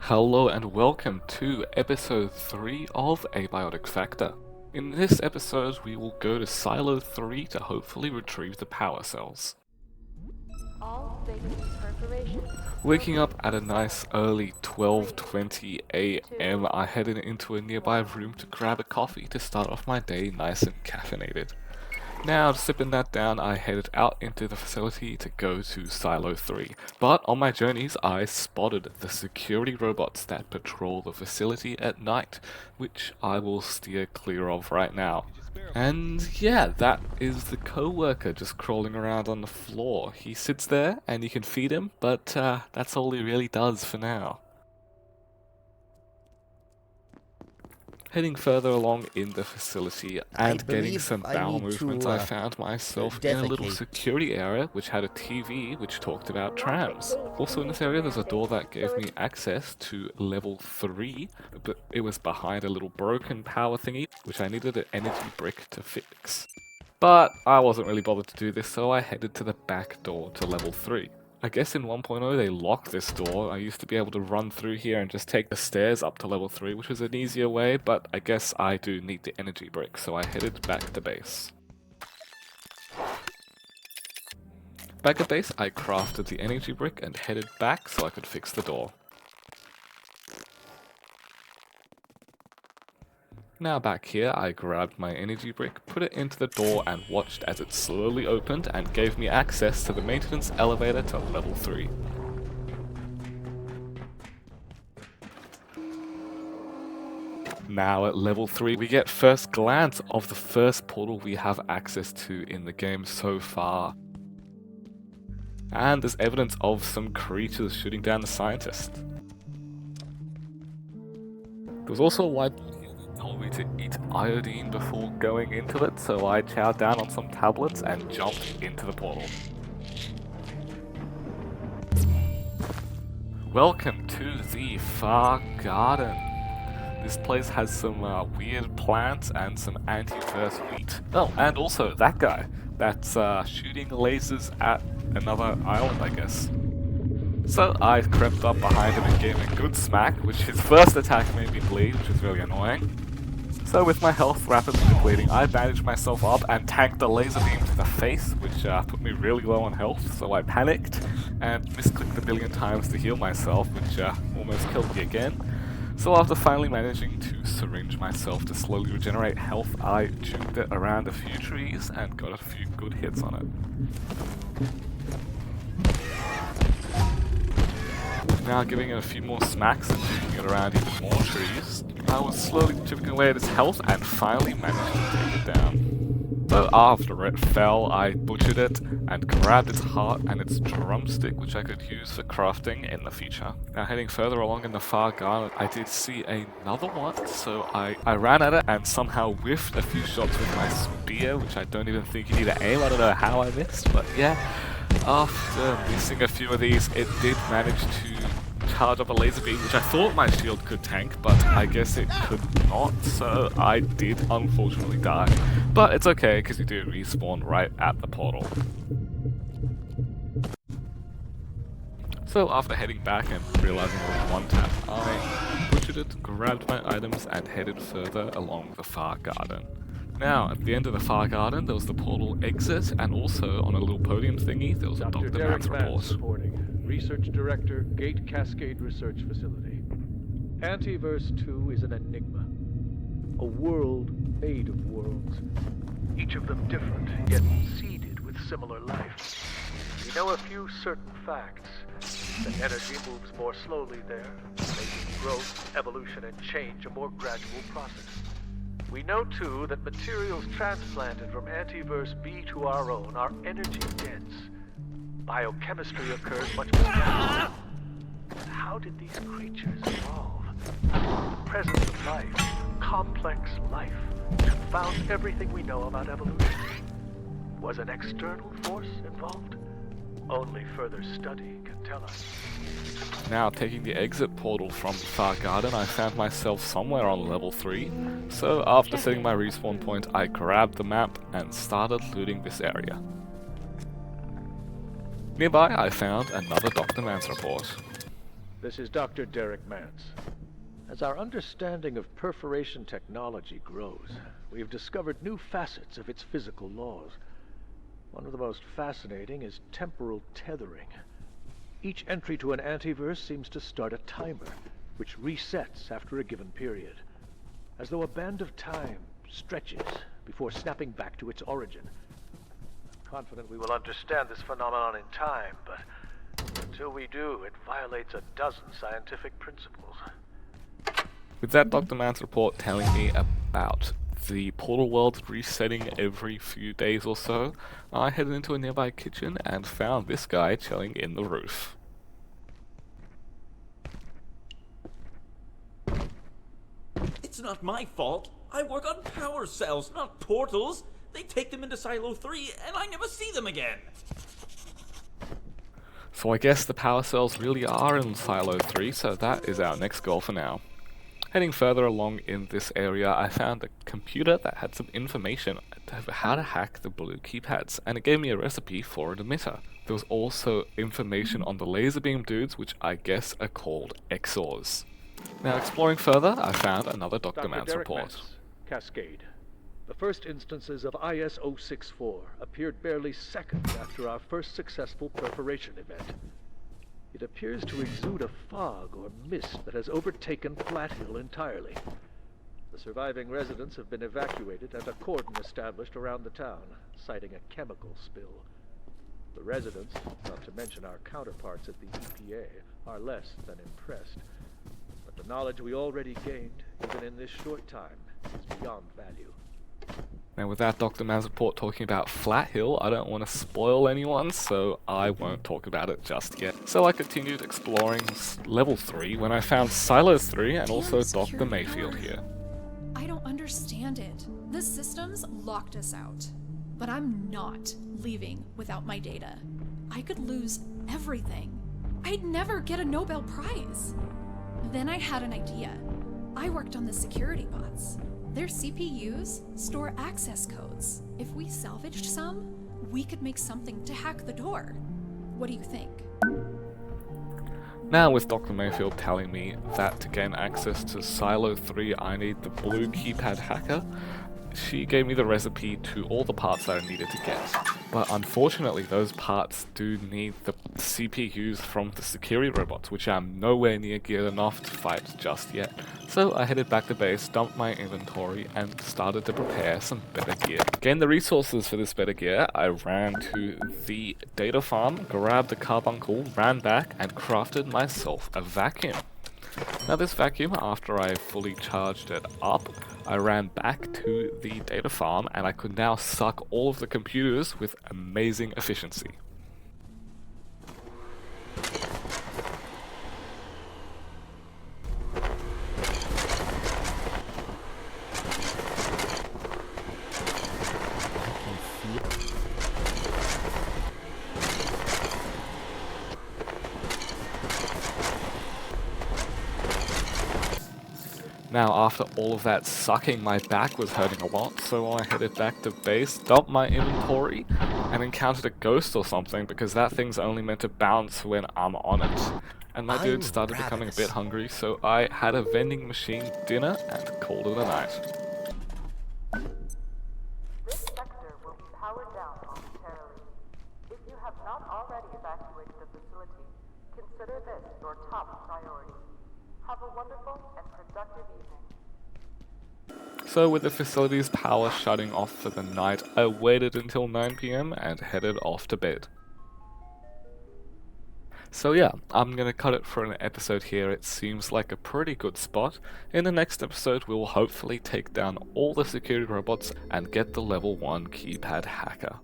Hello and welcome to episode 3 of Abiotic Factor. In this episode we will go to Silo 3 to hopefully retrieve the power cells. Waking up at a nice early 12:20 AM, I headed into a nearby room to grab a coffee to start off my day nice and caffeinated. Now, sipping that down, I headed out into the facility to go to Silo 3. But on my journeys, I spotted the security robots that patrol the facility at night, which I will steer clear of right now. And yeah, that is the co-worker just crawling around on the floor. He sits there and you can feed him, but that's all he really does for now. Heading further along in the facility and getting some bowel movements, I found myself in a little security area which had a TV which talked about trams. Also in this area there's a door that gave me access to level 3, but it was behind a little broken power thingy which I needed an energy brick to fix. But I wasn't really bothered to do this, so I headed to the back door to level 3. I guess in 1.0 they locked this door. I used to be able to run through here and just take the stairs up to level 3, which was an easier way, but I guess I do need the energy brick, so I headed back to base. Back at base, I crafted the energy brick and headed back so I could fix the door. Now back here, I grabbed my energy brick, put it into the door and watched as it slowly opened and gave me access to the maintenance elevator to level 3. Now at level 3 we get first glance of the first portal we have access to in the game so far. And there's evidence of some creatures shooting down the scientist. There was also a whiteboard here that told me to eat iodine before going into it, so I chowed down on some tablets and jumped into the portal. Welcome to the Far Garden. This place has some weird plants and some anti-verse wheat. Oh, and also that guy that's shooting lasers at another island, I guess. So I crept up behind him and gave him a good smack, which his first attack made me bleed, which was really annoying. So with my health rapidly depleting, I bandaged myself up and tanked a laser beam to the face, which put me really low on health, so I panicked and misclicked a billion times to heal myself, which almost killed me again. So after finally managing to syringe myself to slowly regenerate health, I juked it around a few trees and got a few good hits on it. Now giving it a few more smacks and juking it around even more trees, I was slowly chipping away at its health and finally managed to take it down. So after it fell, I butchered it and grabbed its heart and its drumstick, which I could use for crafting in the future. Now heading further along in the Far Garden, I did see another one, so I ran at it and somehow whiffed a few shots with my spear, which I don't even think you need to aim. I don't know how I missed, but yeah. After missing a few of these, it did manage to charge up a laser beam, which I thought my shield could tank, but I guess it could not, so I did unfortunately die. But it's okay, because you do respawn right at the portal. So after heading back and realizing it was one tap, I butchered it, grabbed my items, and headed further along the Far Garden. Now, at the end of the Far Garden, there was the portal exit, and also on a little podium thingy, there was a Dr. Mann's report. Reporting. Research Director, Gate Cascade Research Facility. Antiverse 2 is an enigma. A world made of worlds. Each of them different, yet seeded with similar life. We know a few certain facts. That energy moves more slowly there, making growth, evolution, and change a more gradual process. We know, too, that materials transplanted from Antiverse B to our own are energy-dense. Biochemistry occurs much more rapidly. But how did these creatures evolve? Presence of life, complex life, confounds everything we know about evolution. Was an external force involved? Only further study can tell us. Now, taking the exit portal from the Far Garden, I found myself somewhere on level 3, so after setting my respawn point, I grabbed the map and started looting this area. Nearby, I found another Dr. Mann's report. This is Dr. Derek Mance. As our understanding of perforation technology grows, we've discovered new facets of its physical laws. One of the most fascinating is temporal tethering. Each entry to an antiverse seems to start a timer, which resets after a given period, as though a band of time stretches before snapping back to its origin. I'm confident we will understand this phenomenon in time, but until we do, it violates a dozen scientific principles. With that Dr. Mann's report telling me about the portal world resetting every few days or so, I headed into a nearby kitchen and found this guy chilling in the roof. It's not my fault. I work on power cells, not portals. They take them into Silo 3, and I never see them again. So I guess the power cells really are in Silo 3, so that is our next goal for now. Heading further along in this area, I found a computer that had some information of how to hack the blue keypads, and it gave me a recipe for an emitter. There was also information on the laser beam dudes, which I guess are called XORs. Now exploring further, I found another Dr. Mann's Derek report. Mance, Cascade. The first instances of IS-064 appeared barely seconds after our first successful perforation event. It appears to exude a fog or mist that has overtaken Flat Hill entirely. The surviving residents have been evacuated and a cordon established around the town, citing a chemical spill. The residents, not to mention our counterparts at the EPA, are less than impressed. But the knowledge we already gained, even in this short time, is beyond value. Now with that Dr. Mann's report talking about Flat Hill, I don't want to spoil anyone, so I won't talk about it just yet. So I continued exploring level 3 when I found Silo 3 and also Dr. Mayfield here. I don't understand it. The systems locked us out. But I'm not leaving without my data. I could lose everything. I'd never get a Nobel Prize. Then I had an idea. I worked on the security bots. Their CPUs store access codes. If we salvaged some, we could make something to hack the door. What do you think? Now with Dr. Mayfield telling me that to gain access to Silo 3 I need the blue keypad hacker, she gave me the recipe to all the parts that I needed to get. But unfortunately those parts do need the CPUs from the security robots, which I'm nowhere near geared enough to fight just yet. So I headed back to base, dumped my inventory, and started to prepare some better gear. To gain the resources for this better gear, I ran to the data farm, grabbed a carbuncle, ran back, and crafted myself a vacuum. Now this vacuum, after I fully charged it up, I ran back to the data farm and I could now suck all of the computers with amazing efficiency. Now after all of that sucking, my back was hurting a lot, so I headed back to base, dumped my inventory, and encountered a ghost or something because that thing's only meant to bounce when I'm on it. And my dude started becoming a bit hungry, so I had a vending machine dinner and called it a night. This sector will be powered down momentarily. If you have not already evacuated the facility, consider this your top priority. Have a wonderful and productive evening. So with the facility's power shutting off for the night, I waited until 9 PM and headed off to bed. So yeah, I'm gonna cut it for an episode here. It seems like a pretty good spot. In the next episode, we will hopefully take down all the security robots and get the level 1 keypad hacker.